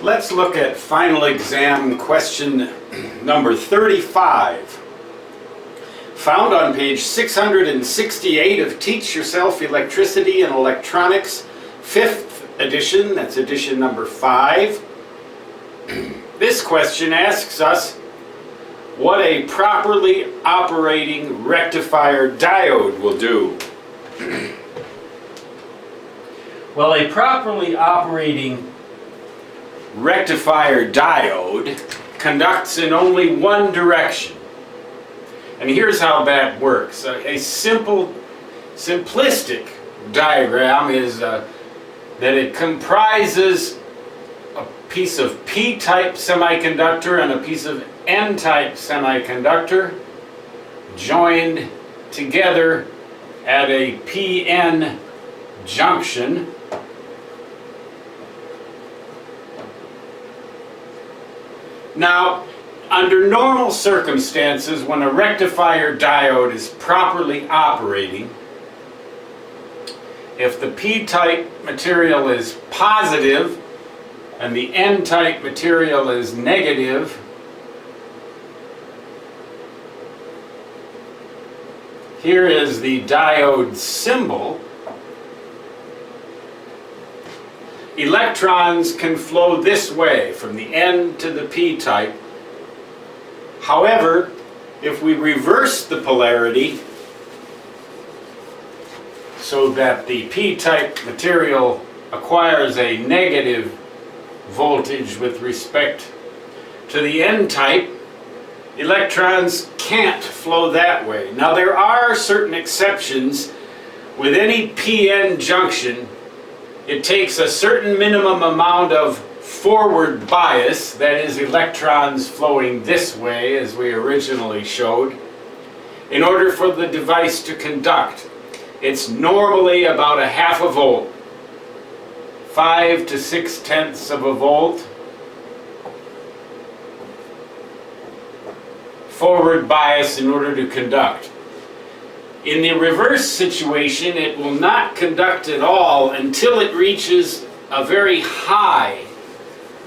Let's look at final exam question number 35, found on page 668 of Teach Yourself Electricity and Electronics, 5th edition, that's edition number 5. This question asks us what a properly operating rectifier diode will do. Well, a properly operating rectifier diode conducts in only one direction. And here's how that works. A simplistic diagram is that it comprises a piece of P-type semiconductor and a piece of N-type semiconductor joined together at a PN junction. Now, under normal circumstances, when a rectifier diode is properly operating, if the P-type material is positive and the N-type material is negative, here is the diode symbol. Electrons can flow this way from the N to the P-type. However, if we reverse the polarity so that the P-type material acquires a negative voltage with respect to the N-type, electrons can't flow that way. Now, there are certain exceptions. With any PN junction, it takes a certain minimum amount of forward bias, that is, electrons flowing this way as we originally showed, in order for the device to conduct. It's normally about 1/2 volt, 5 to 6/10 of a volt forward bias in order to conduct. In the reverse situation, it will not conduct at all until it reaches a very high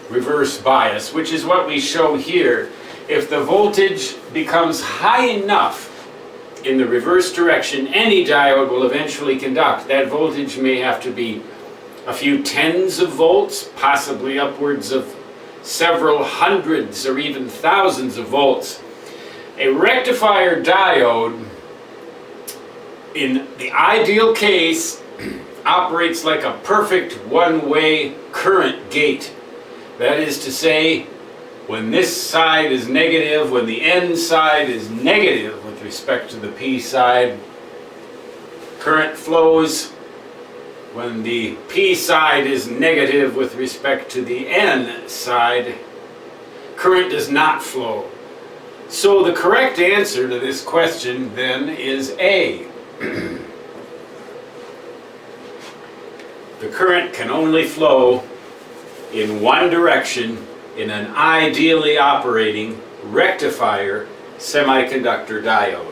reverse bias, which is what we show here. If the voltage becomes high enough in the reverse direction, any diode will eventually conduct. That voltage may have to be a few tens of volts, possibly upwards of several hundreds or even thousands of volts. A rectifier diode, in the ideal case, operates like a perfect one-way current gate. That is to say, when this side is negative, when the N side is negative with respect to the P side, current flows. When the P side is negative with respect to the N side, current does not flow. So the correct answer to this question then is A. The current can only flow in one direction in an ideally operating rectifier semiconductor diode.